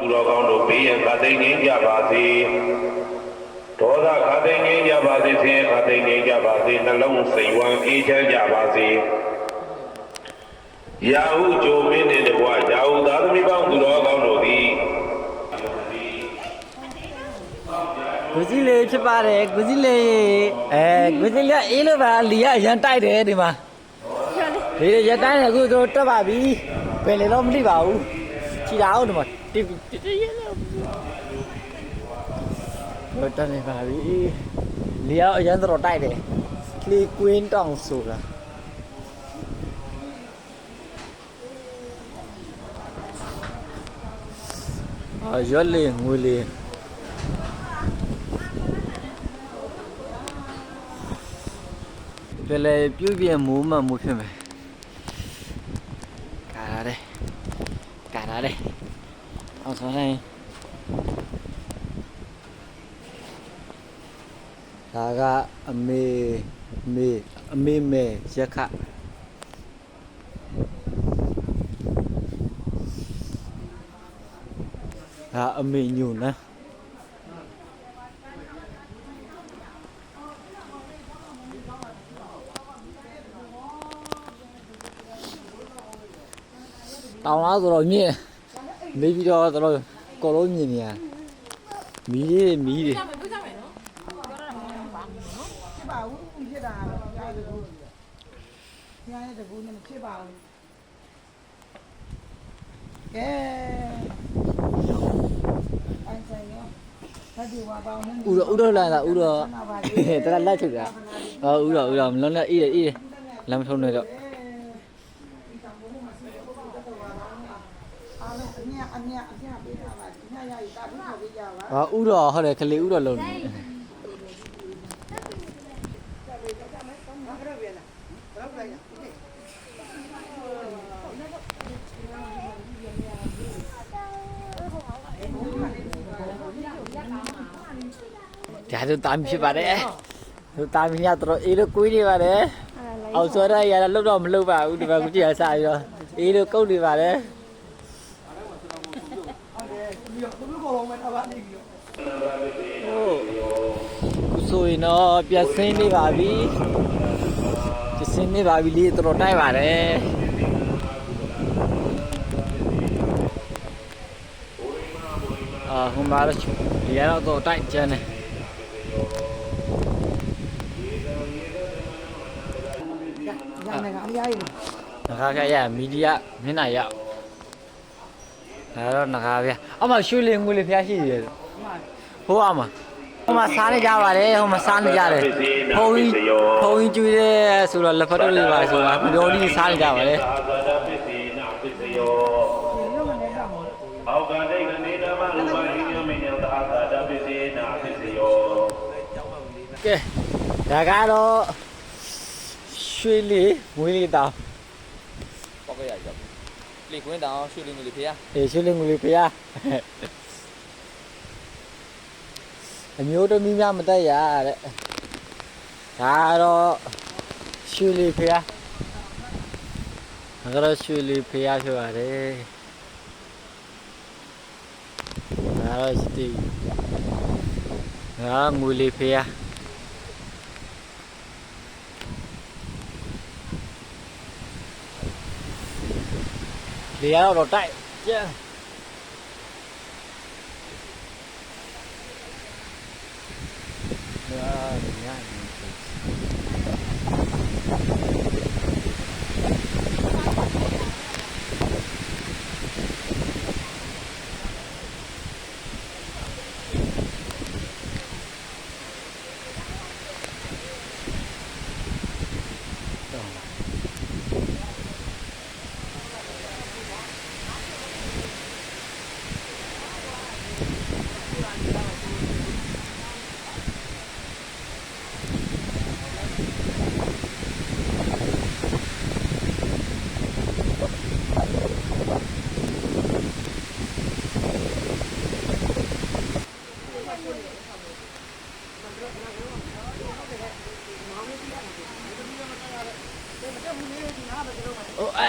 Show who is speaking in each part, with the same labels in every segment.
Speaker 1: သူတော်ကောင်းတို့ဘေးရန်ခတ်သိမ်းခြင်းကြပါစေဒေါသခတ်သိမ်းခြင်းကြပါစေဆင်းရဲခတ်သိမ်းခြင်းကြပါစေနှလုံးစိတ်ဝမ်းအေးချမ်းကြပါစေရာဟုကြိုမင်းနှင့်တကွရာဟုသာသမီပေါင်းသူတော်ကောင်းတို့သည်
Speaker 2: ကိုကြီးလေးဖြစ်ပါတယ်ကိုကြီးလေးကိုကြီးလေးအေးလို့ပါလီရရန်တိုက်တယ်ဒီမှာဒီရတိုင်းကအခုတို့တက်ပါပြီဘယ်လေတော့မသိပါဘူးခြိတာအောင်ဒီမှာတိရတော့တနေပါပြီလီရအရန်တော့တိုက်တယ်ကလီကွင်းတောင်ဆိုတာရွက်လေးငွေလေးပြလေပြုတ်ပြမိုးမှမိုးဖြစ်မယ်ကာရတယ်အောင်ဆိုရင်ဒါကအမေရက်ခဒါအမေညူနော်တောင်လားဆိုတော့မြင့်နေပြီးတော့တော်ကော်လုံးမြင်နေရမီးတွေ
Speaker 3: ပြကြမယ်နော်ပြောရတာမဟုတ်ပါဘူးနော်
Speaker 4: ဖြစ်ပါဘူးဖြစ်တာတော့ကြားရဘူးညာရဲ့တကူနဲ့မဖြစ်ပါဘူးကဲအိုင်ဆိုင်ရောဘာဒီဝါပေါင်းနေ
Speaker 2: ဥတော်လာတာဥတော်တကလက်ထုတ်တာဥတော်မလုံးနဲ့အေးလမ်းမထုံးနဲ့တော့
Speaker 4: အမြပေးတာပါညရည်တာပြီးပေးကြပါ
Speaker 2: ဥတော်ဟုတ်တယ်ခလေးဥတော်လုံးနေဒါတို့တာဖြစ်ပါတယ်တို့တာမင်းရတော့အေးလို့ကိုင်းနေပါတယ်အောက်စောရရလောက်တော့မလောက်ပါဘူးဒီမှာကိုကြည့်ရစားပြီးတော့အေးလို့ကုတ်နေပါတယ်ဆိုရင်တော့ပြဆင်းနေပါပြီလေးတော်တိုက်ပါတယ်ဟိုမှာဒီရတော့တိုက်ကျန်တယ်နဂါပြရမီဒီယာမျက်နှာရဒါတော့နဂါပြအမရွှေလင်းငွေလေးဖျားရှိတယ်ဟိုအမဟိုမှာစားနေကြပါတယ်ဟိုမှာစားနေကြတယ်ဖုံးကြီးကျွေးတယ်ဆိုတော့လက်ဖက်တို့လေးပါဆိုတာမပြောလေးစားနေကြပါတယ်
Speaker 1: အောက်ကဒိဋ္ဌိဓမ္မလူပါရိယမေနသာသာတပိစေနာပိစယော
Speaker 2: ကဲဒါကတော့ရွှေလေးငွေလေးတောင်း
Speaker 5: ပေါက်ရရလေကွင်းတောင်ရွှေလင်းငွေလေးဖေးရ
Speaker 2: ရွှေလေးငွေလေးဖေးရအမျိုးသမီးများမတက်ရတဲ့ဒါတော့ရွှေလေးဖေးရဒါကတော့ရွှေလေးဖေးရဖြစ်ပါတယ်ဒါတော့စတီဒါငွေလေးဖေးရလေရတော့တိုက်ကျန်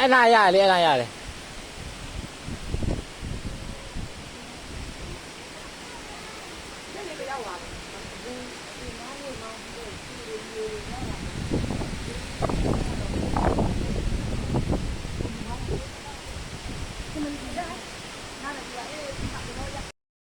Speaker 2: အဲ့နာရတယ်အဲ့နာရတယ်
Speaker 3: ရောက်လာတယ်ဒီနားလေးမှဒီလိုဒီလိုရောက်လာတယ်